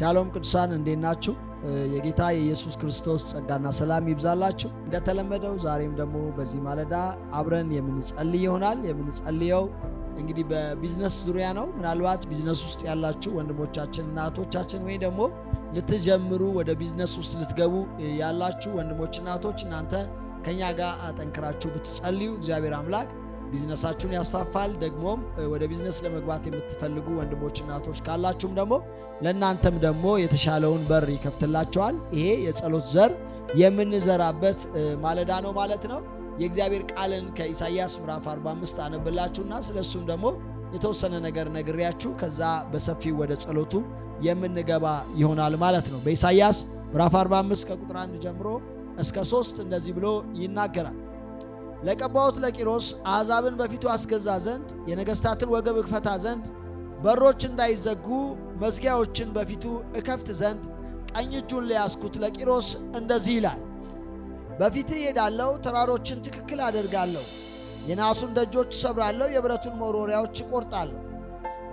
ሻሎም ቅዱሳን እንዴት ናችሁ? የጌታ የኢየሱስ ክርስቶስ ጸጋና ሰላም ይብዛላችሁ። እንደተለመደው ዛሬም ደግሞ በዚህ ማለዳ አብረን የምንጸልይ ይሆናል። የምንጸልየው እንግዲህ በቢዝነስ ዙሪያ ነው። ምናልባት ቢዝነስ ውስጥ ያላችሁ ወንድሞቻችን እና እህቶቻችን ወይ ደግሞ ልትጀምሩ ወደ ቢዝነስ ውስጥ ልትገቡ ያላችሁ ወንድሞችና እህቶች እናንተ ከኛ ጋር አጠንክራችሁ ብትጸልዩ እግዚአብሔር አምላክ ቢዝነሳችሁን ያስፋፋል። ደግሞም ወደ ቢዝነስ ለመግባት የምትፈልጉ ወንድሞችና እህቶች ካላችሁም ደግሞ ለእናንተም ደግሞ የተሻለውን በር ይከፍትላችኋል። ይሄ የጸሎት ዘር የምንዘራበት ማለዳ ነው ማለት ነው። የእግዚአብሔር ቃልን ከኢሳይያስ ምዕራፍ 45 አነብላችሁና ስለሱም ደግሞ የተወሰነ ነገር ነግሬያችሁ ከዛ በሰፊው ወደ ጸሎቱ የምንገባ ይሆናል ማለት ነው። በኢሳይያስ ምዕራፍ 45 ከቁጥር 1 ጀምሮ እስከ 3 እንደዚህ ብሎ ይናገራል። ለቀባሁት ለቂሮስ አሕዛብን በፊቱ አስገዛ ዘንድ የነገሥታትን ወገብ እፈታ ዘንድ በሮች እንዳይዘጉ መዝጊያዎችን በፊቱ እከፍት ዘንድ ቀኝ እጁን ለያዝኩት ለቂሮስ እንደዚህ ይላል። በፊትህ እሄዳለሁ፣ ተራሮችን ትክክል አደርጋለሁ፣ የናሱን ደጆች እሰብራለሁ፣ የብረቱን መወርወሪያዎች እቆርጣለሁ።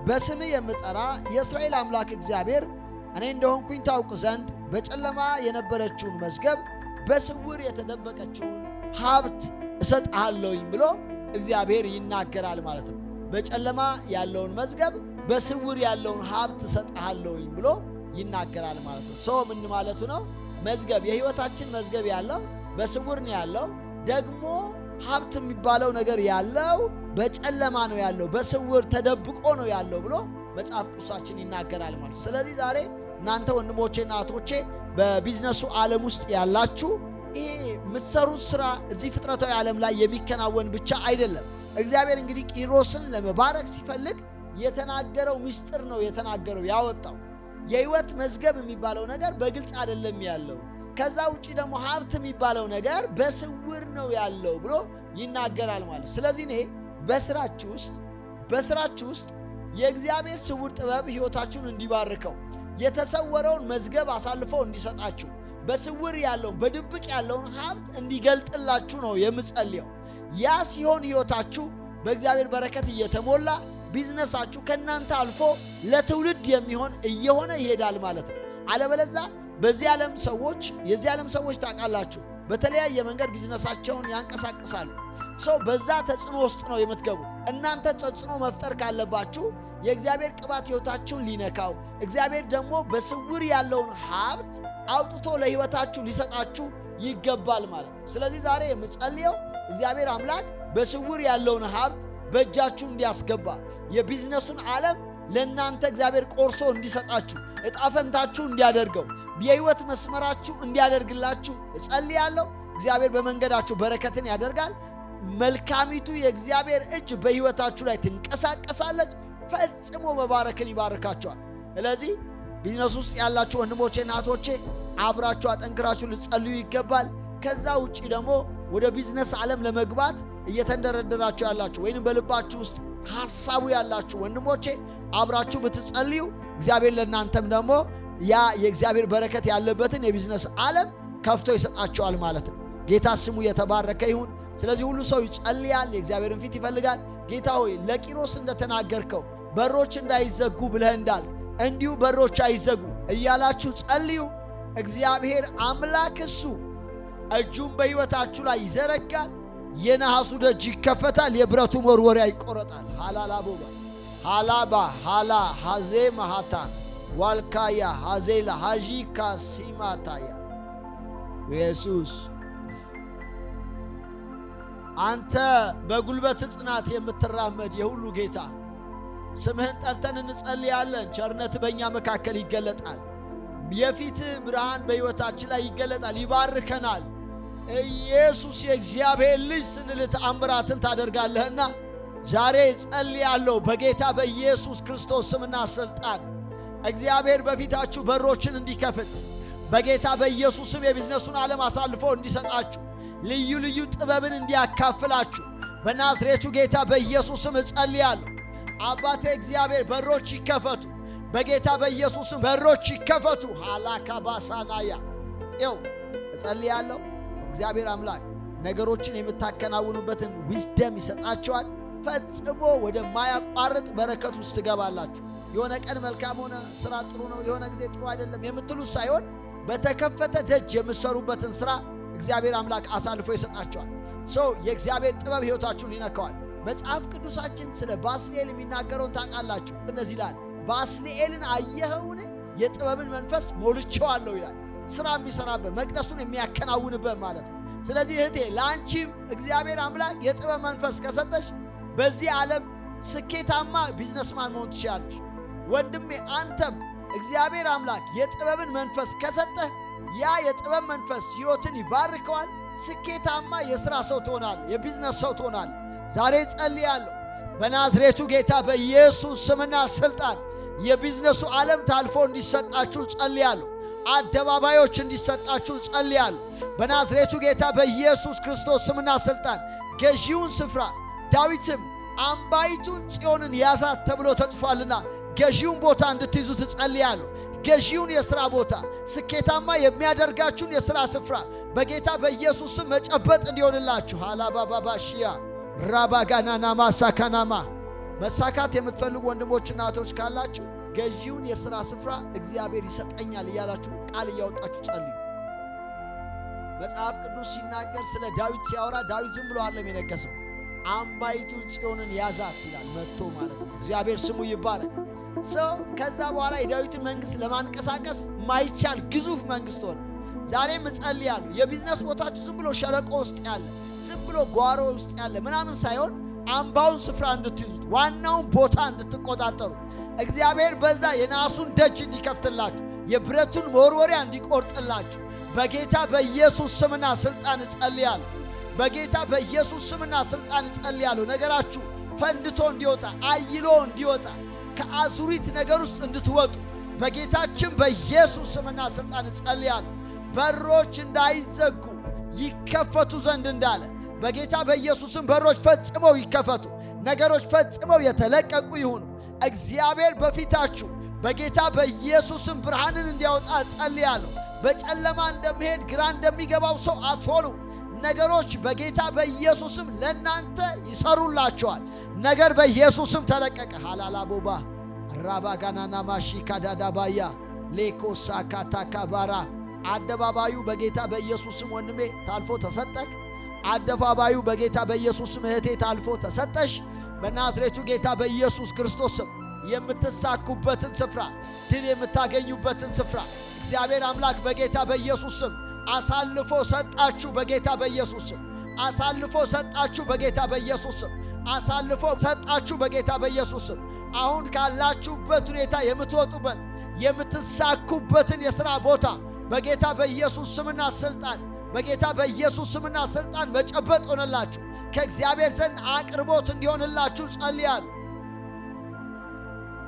በስምህ የምጠራ የእስራኤል አምላክ እግዚአብሔር እኔ እንደሆንኩኝ ታውቅ ዘንድ በጨለማ የነበረችውን መዝገብ በስውር የተደበቀችውን ሀብት እሰጥሃለሁኝ ብሎ እግዚአብሔር ይናገራል ማለት ነው። በጨለማ ያለውን መዝገብ በስውር ያለውን ሀብት እሰጥሃለሁኝ ብሎ ይናገራል ማለት ነው። ሰው ምን ማለቱ ነው? መዝገብ የሕይወታችን መዝገብ ያለው በስውር ነው ያለው። ደግሞ ሀብት የሚባለው ነገር ያለው በጨለማ ነው ያለው፣ በስውር ተደብቆ ነው ያለው ብሎ መጽሐፍ ቅዱሳችን ይናገራል ማለት ነው። ስለዚህ ዛሬ እናንተ ወንድሞቼና እህቶቼ በቢዝነሱ ዓለም ውስጥ ያላችሁ ይሄ የምትሰሩት ሥራ እዚህ ፍጥረታዊ ዓለም ላይ የሚከናወን ብቻ አይደለም። እግዚአብሔር እንግዲህ ቂሮስን ለመባረክ ሲፈልግ የተናገረው ምስጢር ነው የተናገረው ያወጣው። የሕይወት መዝገብ የሚባለው ነገር በግልጽ አይደለም ያለው። ከዛ ውጪ ደግሞ ሀብት የሚባለው ነገር በስውር ነው ያለው ብሎ ይናገራል ማለት። ስለዚህ እኔ በስራችሁ ውስጥ የእግዚአብሔር ስውር ጥበብ ሕይወታችሁን እንዲባርከው የተሰወረውን መዝገብ አሳልፎ እንዲሰጣችሁ በስውር ያለውን በድብቅ ያለውን ሀብት እንዲገልጥላችሁ ነው የምጸልየው። ያ ሲሆን ሕይወታችሁ በእግዚአብሔር በረከት እየተሞላ ቢዝነሳችሁ ከእናንተ አልፎ ለትውልድ የሚሆን እየሆነ ይሄዳል ማለት ነው። አለበለዛ የዚህ ዓለም ሰዎች ታውቃላችሁ፣ በተለያየ መንገድ ቢዝነሳቸውን ያንቀሳቅሳሉ። ሰው በዛ ተጽዕኖ ውስጥ ነው የምትገቡት። እናንተ ተጽዕኖ መፍጠር ካለባችሁ የእግዚአብሔር ቅባት ሕይወታችሁን ሊነካው፣ እግዚአብሔር ደግሞ በስውር ያለውን ሀብት አውጥቶ ለሕይወታችሁ ሊሰጣችሁ ይገባል ማለት ነው። ስለዚህ ዛሬ የምጸልየው እግዚአብሔር አምላክ በስውር ያለውን ሀብት በእጃችሁ እንዲያስገባ፣ የቢዝነሱን ዓለም ለእናንተ እግዚአብሔር ቆርሶ እንዲሰጣችሁ፣ ዕጣፈንታችሁ እንዲያደርገው፣ የሕይወት መስመራችሁ እንዲያደርግላችሁ እጸልያለሁ። እግዚአብሔር በመንገዳችሁ በረከትን ያደርጋል። መልካሚቱ የእግዚአብሔር እጅ በሕይወታችሁ ላይ ትንቀሳቀሳለች። ፈጽሞ መባረክን ይባርካቸዋል። ስለዚህ ቢዝነስ ውስጥ ያላችሁ ወንድሞቼና እህቶቼ አብራችሁ አጠንክራችሁ ልጸልዩ ይገባል። ከዛ ውጪ ደግሞ ወደ ቢዝነስ ዓለም ለመግባት እየተንደረደራችሁ ያላችሁ ወይንም በልባችሁ ውስጥ ሐሳቡ ያላችሁ ወንድሞቼ አብራችሁ ብትጸልዩ እግዚአብሔር ለእናንተም ደግሞ ያ የእግዚአብሔር በረከት ያለበትን የቢዝነስ ዓለም ከፍቶ ይሰጣቸዋል ማለት ነው። ጌታ ስሙ የተባረከ ይሁን። ስለዚህ ሁሉ ሰው ይጸልያል፣ የእግዚአብሔርን ፊት ይፈልጋል። ጌታ ሆይ ለቂሮስ እንደተናገርከው በሮች እንዳይዘጉ ብለህ እንዳልክ እንዲሁ በሮች አይዘጉ እያላችሁ ጸልዩ። እግዚአብሔር አምላክ እሱ እጁን በሕይወታችሁ ላይ ይዘረጋል። የነሐሱ ደጅ ይከፈታል፣ የብረቱ መወርወሪያ ይቆረጣል። ሃላላቦባ ሃላባ ሃላ ሃዜ ማሃታ ዋልካያ ሃዜላ ሃጂካ ሲማታያ ኢየሱስ አንተ በጉልበት ጽናት የምትራመድ የሁሉ ጌታ ስምህን ጠርተን እንጸልያለን። ቸርነት በእኛ መካከል ይገለጣል። የፊት ብርሃን በሕይወታችን ላይ ይገለጣል፣ ይባርከናል። ኢየሱስ የእግዚአብሔር ልጅ ስንል ተአምራትን ታደርጋለህና ዛሬ ጸልያለሁ በጌታ በኢየሱስ ክርስቶስ ስምና ሥልጣን እግዚአብሔር በፊታችሁ በሮችን እንዲከፍት በጌታ በኢየሱስ ስም የቢዝነሱን ዓለም አሳልፎ እንዲሰጣችሁ ልዩ ልዩ ጥበብን እንዲያካፍላችሁ በናዝሬቱ ጌታ በኢየሱስ ስም እጸልያለሁ። አባቴ እግዚአብሔር በሮች ይከፈቱ፣ በጌታ በኢየሱስ ስም በሮች ይከፈቱ። ሃላካባሳናያ እጸልያለሁ። እግዚአብሔር አምላክ ነገሮችን የምታከናውኑበትን ዊዝደም ይሰጣችኋል። ፈጽሞ ወደማያቋርጥ በረከት ውስጥ ትገባላችሁ። የሆነ ቀን መልካም ሆነ፣ ስራ ጥሩ ነው፣ የሆነ ጊዜ ጥሩ አይደለም የምትሉት ሳይሆን በተከፈተ ደጅ የምትሰሩበትን ስራ እግዚአብሔር አምላክ አሳልፎ ይሰጣቸዋል። የእግዚአብሔር ጥበብ ሕይወታችሁን ይነካዋል። መጽሐፍ ቅዱሳችን ስለ ባስልኤል የሚናገረውን ታውቃላችሁ። እንደዚህ ይላል፣ ባስልኤልን አየኸውን? የጥበብን መንፈስ ሞልቼዋለሁ ይላል። ስራ የሚሰራበት መቅደሱን የሚያከናውንበት ማለት ነው። ስለዚህ እህቴ ለአንቺም እግዚአብሔር አምላክ የጥበብ መንፈስ ከሰጠሽ በዚህ ዓለም ስኬታማ ቢዝነስማን መሆን ትችላለሽ። ወንድሜ አንተም እግዚአብሔር አምላክ የጥበብን መንፈስ ከሰጠህ ያ የጥበብ መንፈስ ሕይወትን ይባርከዋል። ስኬታማ የሥራ ሰው ትሆናል፣ የቢዝነስ ሰው ትሆናል። ዛሬ ጸልያለሁ በናዝሬቱ ጌታ በኢየሱስ ስምና ሥልጣን የቢዝነሱ ዓለም ታልፎ እንዲሰጣችሁ ጸልያለሁ። አደባባዮች እንዲሰጣችሁ ጸልያለሁ። በናዝሬቱ ጌታ በኢየሱስ ክርስቶስ ስምና ሥልጣን ገዢውን ስፍራ ዳዊትም አምባይቱን ጽዮንን ያዛት ተብሎ ተጽፏልና ገዢውን ቦታ እንድትይዙ ትጸልያለሁ። ገዢውን የሥራ ቦታ ስኬታማ የሚያደርጋችሁን የሥራ ስፍራ በጌታ በኢየሱስ ስም መጨበጥ እንዲሆንላችሁ ሃላባባባሺያ ራባጋናናማ ሳካናማ መሳካት የምትፈልጉ ወንድሞችና እህቶች ካላችሁ ገዢውን የሥራ ስፍራ እግዚአብሔር ይሰጠኛል እያላችሁ ቃል እያወጣችሁ ጸልዩ። መጽሐፍ ቅዱስ ሲናገር ስለ ዳዊት ሲያወራ ዳዊት ዝም ብሎ አይደለም የነገሰው፣ አምባይቱን ጽዮንን ያዛት ይላል መጥቶ ማለት ነው። እግዚአብሔር ስሙ ይባረክ። ከዛ በኋላ የዳዊትን መንግሥት ለማንቀሳቀስ ማይቻል ግዙፍ መንግሥት ሆነ። ዛሬም እጸልያለሁ የቢዝነስ ቦታችሁ ዝም ብሎ ሸለቆ ውስጥ ያለ ዝም ብሎ ጓሮ ውስጥ ያለ ምናምን ሳይሆን አምባውን ስፍራ እንድትይዙት ዋናውን ቦታ እንድትቆጣጠሩ እግዚአብሔር በዛ የናሱን ደጅ እንዲከፍትላችሁ የብረቱን መወርወሪያ እንዲቆርጥላችሁ በጌታ በኢየሱስ ስምና ሥልጣን እጸልያለሁ። በጌታ በኢየሱስ ስምና ሥልጣን እጸልያለሁ። ነገራችሁ ፈንድቶ እንዲወጣ አይሎ እንዲወጣ ከአዙሪት ነገር ውስጥ እንድትወጡ በጌታችን በኢየሱስ ስምና ሥልጣን እጸልያለሁ። በሮች እንዳይዘጉ ይከፈቱ ዘንድ እንዳለ በጌታ በኢየሱስም በሮች ፈጽመው ይከፈቱ። ነገሮች ፈጽመው የተለቀቁ ይሁኑ። እግዚአብሔር በፊታችሁ በጌታ በኢየሱስም ብርሃንን እንዲያወጣ እጸልያለሁ። በጨለማ እንደሚሄድ ግራ እንደሚገባው ሰው አትሆኑ። ነገሮች በጌታ በኢየሱስም ለእናንተ ይሰሩላቸዋል። ነገር በኢየሱስም ተለቀቀ። ሃላላቦባ ራባጋናና ማሺ ካዳዳባያ ሌኮሳ ካታካባራ አደባባዩ በጌታ በኢየሱስም ወንድሜ ታልፎ ተሰጠክ። አደባባዩ በጌታ በኢየሱስም እህቴ ታልፎ ተሰጠሽ። በናዝሬቱ ጌታ በኢየሱስ ክርስቶስም የምትሳኩበትን ስፍራ ድል የምታገኙበትን ስፍራ እግዚአብሔር አምላክ በጌታ በኢየሱስም አሳልፎ ሰጣችሁ። በጌታ በኢየሱስም አሳልፎ ሰጣችሁ። በጌታ በኢየሱስም አሳልፎ ሰጣችሁ። በጌታ በኢየሱስም አሁን ካላችሁበት ሁኔታ የምትወጡበት የምትሳኩበትን የሥራ ቦታ በጌታ በኢየሱስ ስምና ሥልጣን በጌታ በኢየሱስ ስምና ሥልጣን መጨበጥ ሆነላችሁ። ከእግዚአብሔር ዘንድ አቅርቦት እንዲሆንላችሁ ጸልያለሁ።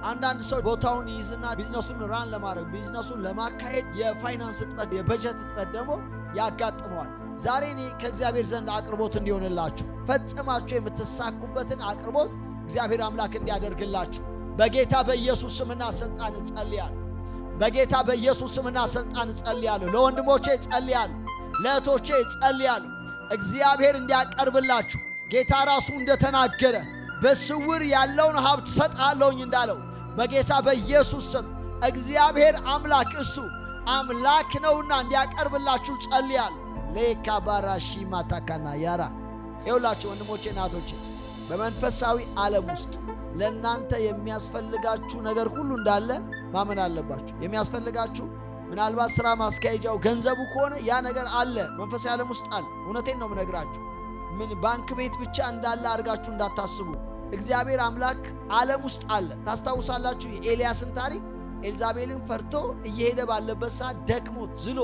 አንዳንድ ሰው ቦታውን ይይዝና ቢዝነሱን ራን ለማድረግ ቢዝነሱን ለማካሄድ የፋይናንስ እጥረት የበጀት እጥረት ደግሞ ያጋጥመዋል። ዛሬ እኔ ከእግዚአብሔር ዘንድ አቅርቦት እንዲሆንላችሁ ፈጽማችሁ የምትሳኩበትን አቅርቦት እግዚአብሔር አምላክ እንዲያደርግላችሁ በጌታ በኢየሱስ ስምና ሥልጣን እጸልያለሁ። በጌታ በኢየሱስ ስምና ሥልጣን እጸልያለሁ። ለወንድሞቼ እጸልያለሁ፣ ለእህቶቼ እጸልያለሁ። እግዚአብሔር እንዲያቀርብላችሁ ጌታ ራሱ እንደተናገረ በስውር ያለውን ሀብት ሰጥሃለሁኝ እንዳለው በጌታ በኢየሱስ ስም እግዚአብሔር አምላክ እሱ አምላክ ነውና እንዲያቀርብላችሁ ጸልያለሁ። ሌካባራሺ ማታካና ያራ ይውላችሁ ወንድሞቼ እናቶቼ በመንፈሳዊ ዓለም ውስጥ ለእናንተ የሚያስፈልጋችሁ ነገር ሁሉ እንዳለ ማመን አለባችሁ። የሚያስፈልጋችሁ ምናልባት ሥራ ማስካሄጃው ገንዘቡ ከሆነ ያ ነገር አለ፣ መንፈሳዊ ዓለም ውስጥ አለ። እውነቴን ነው የምነግራችሁ። ምን ባንክ ቤት ብቻ እንዳለ አድርጋችሁ እንዳታስቡ። እግዚአብሔር አምላክ ዓለም ውስጥ አለ። ታስታውሳላችሁ የኤልያስን ታሪክ። ኤልዛቤልን ፈርቶ እየሄደ ባለበት ሰዓት ደክሞት ዝሎ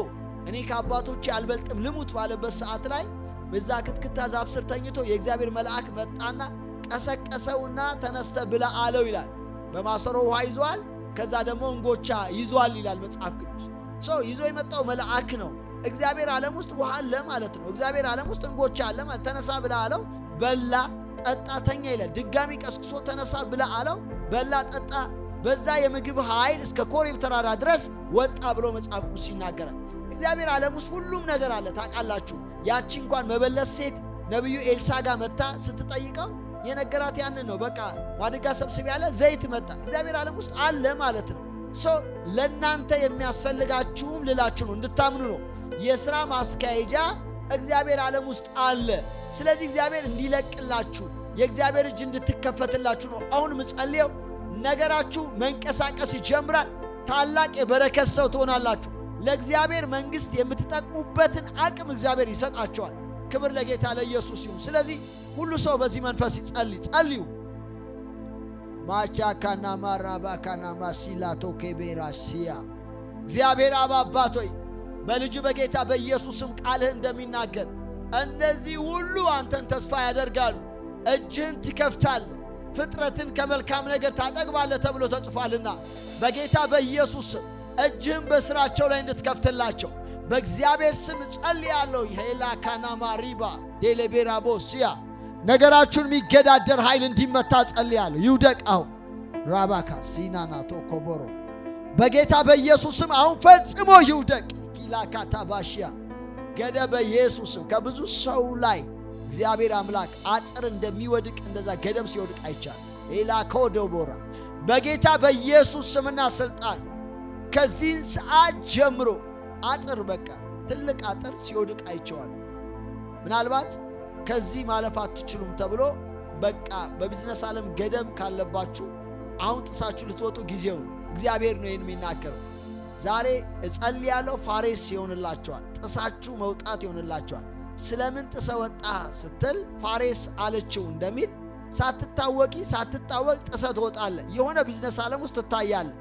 እኔ ከአባቶቼ አልበልጥም ልሙት ባለበት ሰዓት ላይ በዛ ክትክታ ዛፍ ስር ተኝቶ የእግዚአብሔር መልአክ መጣና ቀሰቀሰውና ተነስተ ብላ አለው ይላል። በማሰሮ ውሃ ይዟል፣ ከዛ ደግሞ እንጎቻ ይዟል ይላል መጽሐፍ ቅዱስ። ይዞ የመጣው መልአክ ነው። እግዚአብሔር ዓለም ውስጥ ውሃ አለ ማለት ነው። እግዚአብሔር ዓለም ውስጥ እንጎቻ አለ ማለት። ተነሳ ብላ አለው፣ በላ ጠጣ፣ ተኛ ይላል። ድጋሚ ቀስቅሶ ተነሳ ብላ አለው፣ በላ ጠጣ። በዛ የምግብ ኃይል እስከ ኮሬብ ተራራ ድረስ ወጣ ብሎ መጽሐፍ ቅዱስ ይናገራል። እግዚአብሔር ዓለም ውስጥ ሁሉም ነገር አለ። ታውቃላችሁ ያቺ እንኳን መበለት ሴት ነቢዩ ኤልሳ ጋር መታ ስትጠይቀው የነገራት ያንን ነው። በቃ ማድጋ ሰብስብ ያለ ዘይት መጣ። እግዚአብሔር ዓለም ውስጥ አለ ማለት ነው። ሰው ለእናንተ የሚያስፈልጋችሁም ልላችሁ ነው፣ እንድታምኑ ነው። የሥራ ማስካሄጃ እግዚአብሔር ዓለም ውስጥ አለ። ስለዚህ እግዚአብሔር እንዲለቅላችሁ የእግዚአብሔር እጅ እንድትከፈትላችሁ ነው አሁን ምጸልየው። ነገራችሁ መንቀሳቀስ ይጀምራል። ታላቅ የበረከት ሰው ትሆናላችሁ። ለእግዚአብሔር መንግሥት የምትጠቅሙበትን አቅም እግዚአብሔር ይሰጣቸዋል። ክብር ለጌታ ለኢየሱስ ይሁን። ስለዚህ ሁሉ ሰው በዚህ መንፈስ ጸልዩ። ማቻካና ማራባካና ማሲላቶ ኬቤራሲያ እግዚአብሔር አባት ሆይ በልጅ በጌታ በኢየሱስም ቃልህ እንደሚናገር እነዚህ ሁሉ አንተን ተስፋ ያደርጋሉ። እጅህን ትከፍታለህ፣ ፍጥረትን ከመልካም ነገር ታጠግባለህ ተብሎ ተጽፏልና በጌታ በኢየሱስ ስም እጅህን በሥራቸው ላይ እንድትከፍትላቸው በእግዚአብሔር ስም ጸልያለሁ። ሄላ ካናማ ሪባ ዴሌቤራቦሲያ ነገራችሁን የሚገዳደር ኃይል እንዲመታ ጸልያለሁ። ይውደቅ አሁን። ራባካ ሲናናቶ ኮቦሮ በጌታ በኢየሱስ ስም አሁን ፈጽሞ ይውደቅ። ኪላካታባሽያ ገደ በኢየሱስ ስም ከብዙ ሰው ላይ እግዚአብሔር አምላክ አጥር እንደሚወድቅ እንደዛ ገደብ ሲወድቅ አይቻል። ሄላ ኮዶቦራ በጌታ በኢየሱስ ስምና ስልጣን ከዚህን ሰዓት ጀምሮ አጥር በቃ ትልቅ አጥር ሲወድቅ አይቸዋል። ምናልባት ከዚህ ማለፍ አትችሉም ተብሎ በቃ በቢዝነስ ዓለም ገደብ ካለባችሁ አሁን ጥሳችሁ ልትወጡ ጊዜው ነው። እግዚአብሔር ነው ይህን የሚናገረው። ዛሬ እጸልያለሁ፣ ፋሬስ ይሆንላችኋል። ጥሳችሁ መውጣት ይሆንላችኋል። ስለምን ጥሰ ወጣ ስትል ፋሬስ አለችው እንደሚል ሳትታወቂ ሳትታወቅ ጥሰ ትወጣለህ። የሆነ ቢዝነስ ዓለም ውስጥ ትታያለህ።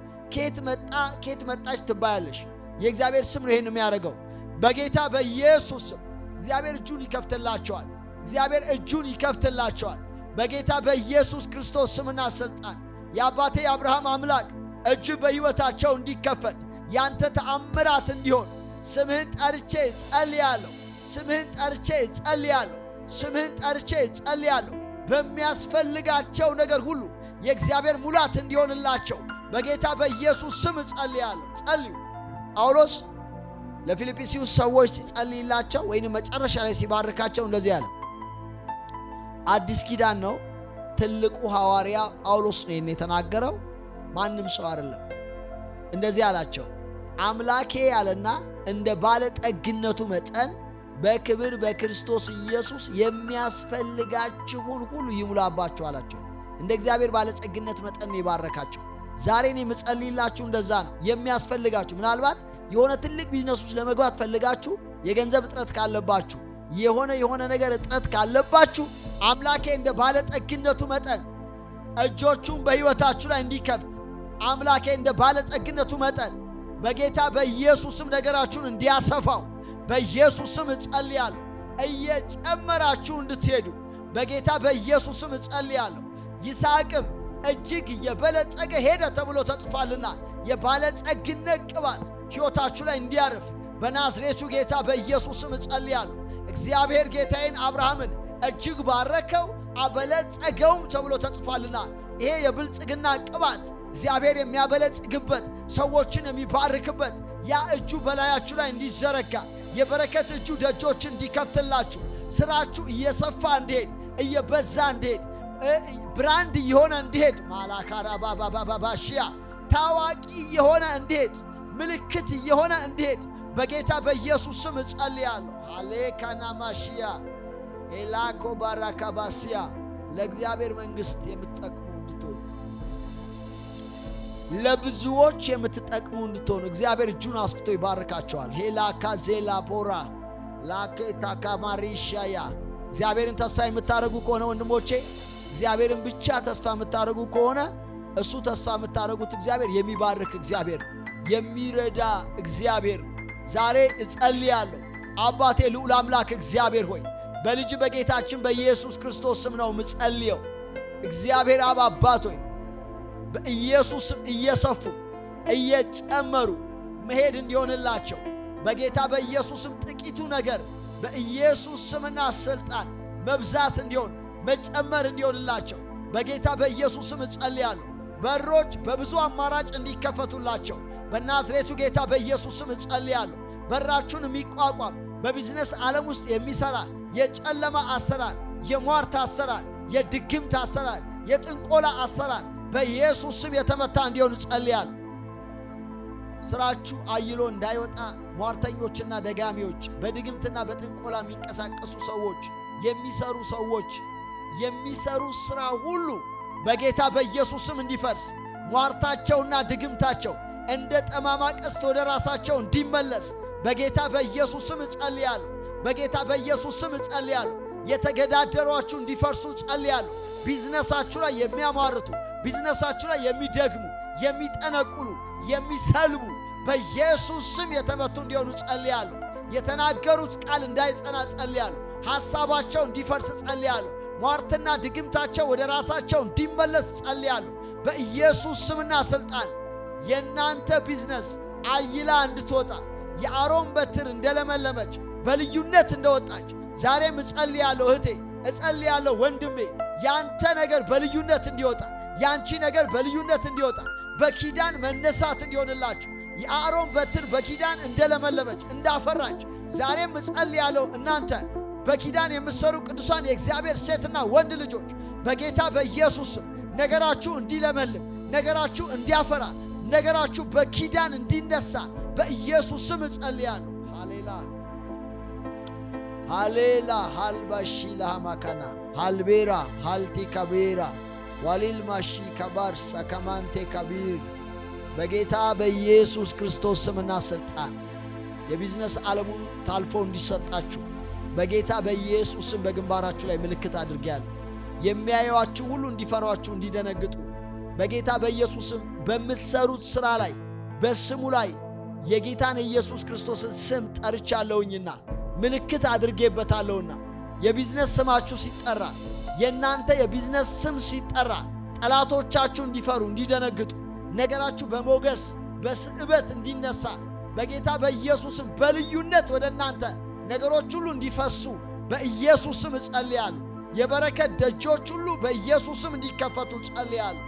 ኬት መጣች ትባያለሽ። የእግዚአብሔር ስም ነው ይህን የሚያደርገው። በጌታ በኢየሱስ ስም እግዚአብሔር እጁን ይከፍትላቸዋል። እግዚአብሔር እጁን ይከፍትላቸዋል። በጌታ በኢየሱስ ክርስቶስ ስምና ስልጣን የአባቴ የአብርሃም አምላክ እጅ በሕይወታቸው እንዲከፈት ያንተ ተአምራት እንዲሆን ስምህን ጠርቼ ጸልያለሁ። ስምህን ጠርቼ ጸልያለሁ። ስምህን ጠርቼ ጸልያለሁ። በሚያስፈልጋቸው ነገር ሁሉ የእግዚአብሔር ሙላት እንዲሆንላቸው በጌታ በኢየሱስ ስም ጸልያለሁ። ጸልዩ። ጳውሎስ ለፊልጵስዩስ ሰዎች ሲጸልይላቸው ወይንም መጨረሻ ላይ ሲባርካቸው እንደዚህ ያለ አዲስ ኪዳን ነው። ትልቁ ሐዋርያ ጳውሎስ ነው የተናገረው፣ ማንም ሰው አይደለም። እንደዚህ አላቸው፣ አምላኬ ያለና እንደ ባለጠግነቱ መጠን በክብር በክርስቶስ ኢየሱስ የሚያስፈልጋችሁን ሁሉ ይሙላባችሁ አላቸው። እንደ እግዚአብሔር ባለጸግነት መጠን ነው የባረካቸው። ዛሬ እኔ የምጸልይላችሁ እንደዛ ነው። የሚያስፈልጋችሁ ምናልባት የሆነ ትልቅ ቢዝነስ ውስጥ ለመግባት ፈልጋችሁ የገንዘብ እጥረት ካለባችሁ፣ የሆነ ነገር እጥረት ካለባችሁ አምላኬ እንደ ባለጠግነቱ መጠን እጆቹን በሕይወታችሁ ላይ እንዲከፍት አምላኬ እንደ ባለጸግነቱ መጠን በጌታ በኢየሱስም ነገራችሁን እንዲያሰፋው በኢየሱስም እጸልያለሁ። እየጨመራችሁ እንድትሄዱ በጌታ በኢየሱስም እጸልያለሁ። ይስሐቅም እጅግ የበለጸገ ሄደ ተብሎ ተጽፏልና የባለጸግነት ቅባት ሕይወታችሁ ላይ እንዲያርፍ በናዝሬቱ ጌታ በኢየሱስም እጸልያለሁ። እግዚአብሔር ጌታዬን አብርሃምን እጅግ ባረከው አበለጸገውም ተብሎ ተጽፏልና ይሄ የብልጽግና ቅባት እግዚአብሔር የሚያበለጽግበት ሰዎችን የሚባርክበት ያ እጁ በላያችሁ ላይ እንዲዘረጋ የበረከት እጁ ደጆችን እንዲከፍትላችሁ ስራችሁ እየሰፋ እንዲሄድ እየበዛ እንዲሄድ ብራንድ እየሆነ እንዲሄድ ማላካራ ባባባባሽያ ታዋቂ እየሆነ እንዲሄድ ምልክት እየሆነ እንዲሄድ በጌታ በኢየሱስ ስም እጸልያለሁ። አሌካና ማሽያ ኤላኮ ባራካባሲያ ለእግዚአብሔር መንግሥት የምትጠቅሙ እንድትሆኑ ለብዙዎች የምትጠቅሙ እንድትሆኑ እግዚአብሔር እጁን አስፍቶ ይባርካቸዋል። ሄላካ ዜላ ቦራ ላኬታ ካማሪሻያ እግዚአብሔርን ተስፋ የምታደርጉ ከሆነ ወንድሞቼ፣ እግዚአብሔርን ብቻ ተስፋ የምታደርጉ ከሆነ እሱ ተስፋ የምታደርጉት እግዚአብሔር የሚባርክ እግዚአብሔር፣ የሚረዳ እግዚአብሔር። ዛሬ እጸልያለሁ። አባቴ ልዑል አምላክ እግዚአብሔር ሆይ በልጅ በጌታችን በኢየሱስ ክርስቶስ ስም ነው ምጸልየው። እግዚአብሔር አብ አባት ሆይ በኢየሱስ ስም እየሰፉ እየጨመሩ መሄድ እንዲሆንላቸው በጌታ በኢየሱስ ስም ጥቂቱ ነገር በኢየሱስ ስምና ስልጣን መብዛት እንዲሆን መጨመር እንዲሆንላቸው በጌታ በኢየሱስ ስም እጸልያለሁ። በሮች በብዙ አማራጭ እንዲከፈቱላቸው በናዝሬቱ ጌታ በኢየሱስ ስም እጸልያለሁ። በራችሁን የሚቋቋም በቢዝነስ ዓለም ውስጥ የሚሰራ የጨለማ አሰራር፣ የሟርት አሰራር፣ የድግምት አሰራር፣ የጥንቆላ አሰራር በኢየሱስ ስም የተመታ እንዲሆን ጸልያለሁ። ስራችሁ አይሎ እንዳይወጣ ሟርተኞችና ደጋሚዎች፣ በድግምትና በጥንቆላ የሚንቀሳቀሱ ሰዎች፣ የሚሰሩ ሰዎች የሚሰሩ ስራ ሁሉ በጌታ በኢየሱስ ስም እንዲፈርስ፣ ሟርታቸውና ድግምታቸው እንደ ጠማማ ቀስት ወደ ራሳቸው እንዲመለስ በጌታ በኢየሱስ ስም ጸልያለሁ። በጌታ በኢየሱስ ስም ጸልያለሁ። የተገዳደሯችሁ እንዲፈርሱ ጸልያለሁ። ቢዝነሳችሁ ላይ የሚያሟርቱ፣ ቢዝነሳችሁ ላይ የሚደግሙ፣ የሚጠነቁሉ፣ የሚሰልቡ በኢየሱስ ስም የተመቱ እንዲሆኑ ጸልያለሁ። የተናገሩት ቃል እንዳይጸና ጸልያለሁ። ሐሳባቸው እንዲፈርስ ጸልያለሁ። ሟርትና ድግምታቸው ወደ ራሳቸው እንዲመለስ ጸልያለሁ። በኢየሱስ ስምና ሥልጣን የእናንተ ቢዝነስ አይላ እንድትወጣ የአሮን በትር እንደለመለመች በልዩነት እንደወጣች ዛሬም እጸልያለሁ። እህቴ እጸልያለሁ። ወንድሜ ያንተ ነገር በልዩነት እንዲወጣ፣ ያንቺ ነገር በልዩነት እንዲወጣ፣ በኪዳን መነሳት እንዲሆንላችሁ የአሮን በትር በኪዳን እንደለመለመች እንዳፈራች ዛሬም እጸልያለሁ። እናንተ በኪዳን የምትሰሩ ቅዱሳን የእግዚአብሔር ሴትና ወንድ ልጆች በጌታ በኢየሱስ ስም ነገራችሁ እንዲለመልም፣ ነገራችሁ እንዲያፈራ፣ ነገራችሁ በኪዳን እንዲነሳ በኢየሱስ ስም እጸልያለሁ። ሃሌላ ሃሌላ ሃልባሺ ለሃማካና ሃልቤራ ሃልቲ ካቤራ ዋሊል ማሺ ከባር ሰከማንቴ ካቢር በጌታ በኢየሱስ ክርስቶስ ስምና ሥልጣን የቢዝነስ ዓለሙን ታልፎ እንዲሰጣችሁ በጌታ በኢየሱስ ስም በግንባራችሁ ላይ ምልክት አድርጌያለሁ። የሚያዩአችሁ ሁሉ እንዲፈሯችሁ፣ እንዲደነግጡ በጌታ በኢየሱስ ስም በምትሰሩት ሥራ ላይ በስሙ ላይ የጌታን ኢየሱስ ክርስቶስን ስም ጠርቻለሁኝና ምልክት አድርጌበታለሁና የቢዝነስ ስማችሁ ሲጠራ፣ የእናንተ የቢዝነስ ስም ሲጠራ ጠላቶቻችሁ እንዲፈሩ፣ እንዲደነግጡ፣ ነገራችሁ በሞገስ በስዕበት እንዲነሳ በጌታ በኢየሱስም በልዩነት ወደ እናንተ ነገሮች ሁሉ እንዲፈሱ በኢየሱስም እጸልያለሁ። የበረከት ደጆች ሁሉ በኢየሱስም እንዲከፈቱ እጸልያለሁ።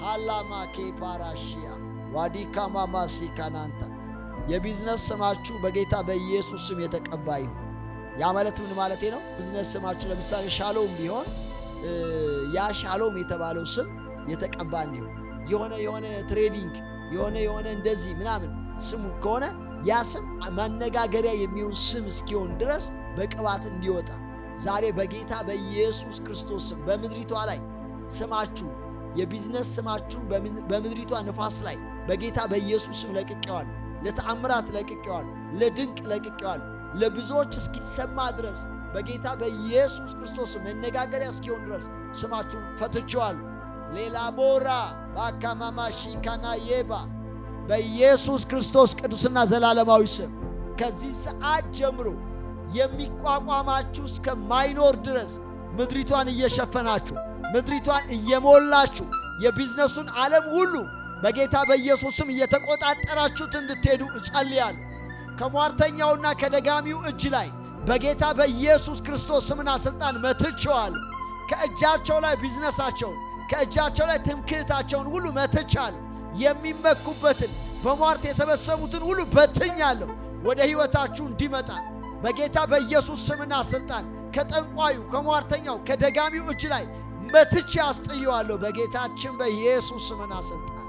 ሃላማ ኬፓራሺያ ዋዲካማ ማሲካናንታ የቢዝነስ ስማችሁ በጌታ በኢየሱስ ስም የተቀባ ይሁን። ያ ማለት ምን ማለቴ ነው? ቢዝነስ ስማችሁ ለምሳሌ ሻሎም ቢሆን ያ ሻሎም የተባለው ስም የተቀባ እንዲሆን የሆነ ትሬዲንግ የሆነ እንደዚህ ምናምን ስሙ ከሆነ ያ ስም ማነጋገሪያ የሚሆን ስም እስኪሆን ድረስ በቅባት እንዲወጣ ዛሬ በጌታ በኢየሱስ ክርስቶስ ስም በምድሪቷ ላይ ስማችሁ የቢዝነስ ስማችሁ በምድሪቷ ንፋስ ላይ በጌታ በኢየሱስ ስም ለቅቄዋለሁ። ለተአምራት ለቅቄዋለሁ። ለድንቅ ለቅቄዋለሁ። ለብዙዎች እስኪሰማ ድረስ በጌታ በኢየሱስ ክርስቶስ መነጋገሪያ እስኪሆን ድረስ ስማችሁን ፈትቼዋለሁ። ሌላ ቦራ ባካማማሺ ካናዬባ በኢየሱስ ክርስቶስ ቅዱስና ዘላለማዊ ስም ከዚህ ሰዓት ጀምሮ የሚቋቋማችሁ እስከማይኖር ድረስ ምድሪቷን እየሸፈናችሁ ምድሪቷን እየሞላችሁ የቢዝነሱን ዓለም ሁሉ በጌታ በኢየሱስ ስም እየተቆጣጠራችሁት እንድትሄዱ እጸልያለሁ። ከሟርተኛውና ከደጋሚው እጅ ላይ በጌታ በኢየሱስ ክርስቶስ ስምና ሥልጣን መትቼዋለሁ። ከእጃቸው ላይ ቢዝነሳቸውን፣ ከእጃቸው ላይ ትምክህታቸውን ሁሉ መትቻለሁ። የሚመኩበትን በሟርት የሰበሰቡትን ሁሉ በትኛለሁ። ወደ ሕይወታችሁ እንዲመጣ በጌታ በኢየሱስ ስምና ሥልጣን ከጠንቋዩ፣ ከሟርተኛው፣ ከደጋሚው እጅ ላይ መትቼ አስጥየዋለሁ በጌታችን በኢየሱስ ስምና ሥልጣን።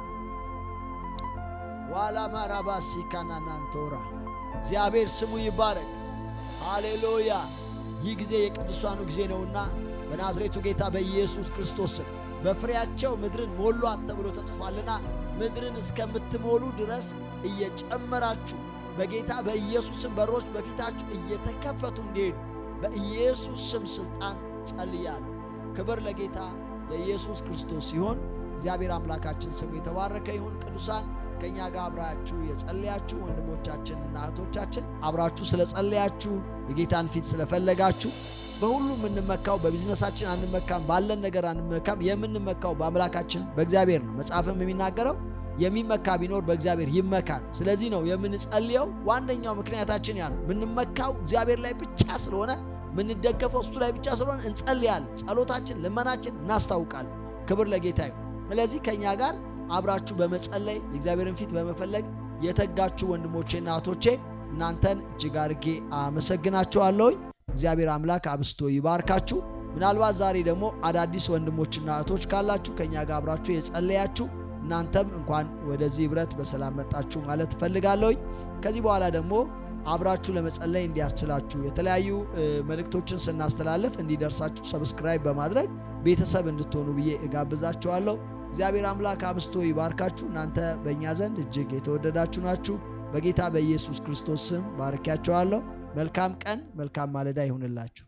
ዋላ ማራባሲ ካናናንቶራ እግዚአብሔር ስሙ ይባረክ። ሃሌሉያ። ይህ ጊዜ የቅዱሳኑ ጊዜ ነውና በናዝሬቱ ጌታ በኢየሱስ ክርስቶስ ስም በፍሬያቸው ምድርን ሞሏት ተብሎ ተጽፏልና ምድርን እስከምትሞሉ ድረስ እየጨመራችሁ በጌታ በኢየሱስ ስም በሮች በፊታችሁ እየተከፈቱ እንዲሄዱ በኢየሱስ ስም ሥልጣን ጸልያለሁ። ክብር ለጌታ ለኢየሱስ ክርስቶስ ሲሆን እግዚአብሔር አምላካችን ስሙ የተባረከ ይሁን። ቅዱሳን ከኛ ጋር አብራችሁ የጸለያችሁ ወንድሞቻችንና እህቶቻችን አብራችሁ ስለጸለያችሁ የጌታን ፊት ስለፈለጋችሁ በሁሉ የምንመካው በቢዝነሳችን አንመካም፣ ባለን ነገር አንመካም። የምንመካው በአምላካችን በእግዚአብሔር ነው። መጽሐፍም የሚናገረው የሚመካ ቢኖር በእግዚአብሔር ይመካ ነው። ስለዚህ ነው የምንጸልየው። ዋነኛው ምክንያታችን ያ ነው። የምንመካው እግዚአብሔር ላይ ብቻ ስለሆነ የምንደገፈው እሱ ላይ ብቻ ስለሆነ እንጸልያለን። ጸሎታችን፣ ልመናችን እናስታውቃለን። ክብር ለጌታ ይሁን። ስለዚህ ከኛ ጋር አብራችሁ በመጸለይ የእግዚአብሔርን ፊት በመፈለግ የተጋችሁ ወንድሞቼና እህቶቼ እናንተን እጅግ አድርጌ አመሰግናችኋለሁ። እግዚአብሔር አምላክ አብስቶ ይባርካችሁ። ምናልባት ዛሬ ደግሞ አዳዲስ ወንድሞችና እህቶች ካላችሁ ከኛ ጋር አብራችሁ የጸለያችሁ እናንተም እንኳን ወደዚህ ህብረት በሰላም መጣችሁ ማለት እፈልጋለሁ። ከዚህ በኋላ ደግሞ አብራችሁ ለመጸለይ እንዲያስችላችሁ የተለያዩ መልእክቶችን ስናስተላልፍ እንዲደርሳችሁ ሰብስክራይብ በማድረግ ቤተሰብ እንድትሆኑ ብዬ እጋብዛችኋለሁ። እግዚአብሔር አምላክ አብስቶ ይባርካችሁ። እናንተ በእኛ ዘንድ እጅግ የተወደዳችሁ ናችሁ። በጌታ በኢየሱስ ክርስቶስ ስም ባርኪያችኋለሁ። መልካም ቀን፣ መልካም ማለዳ ይሁንላችሁ።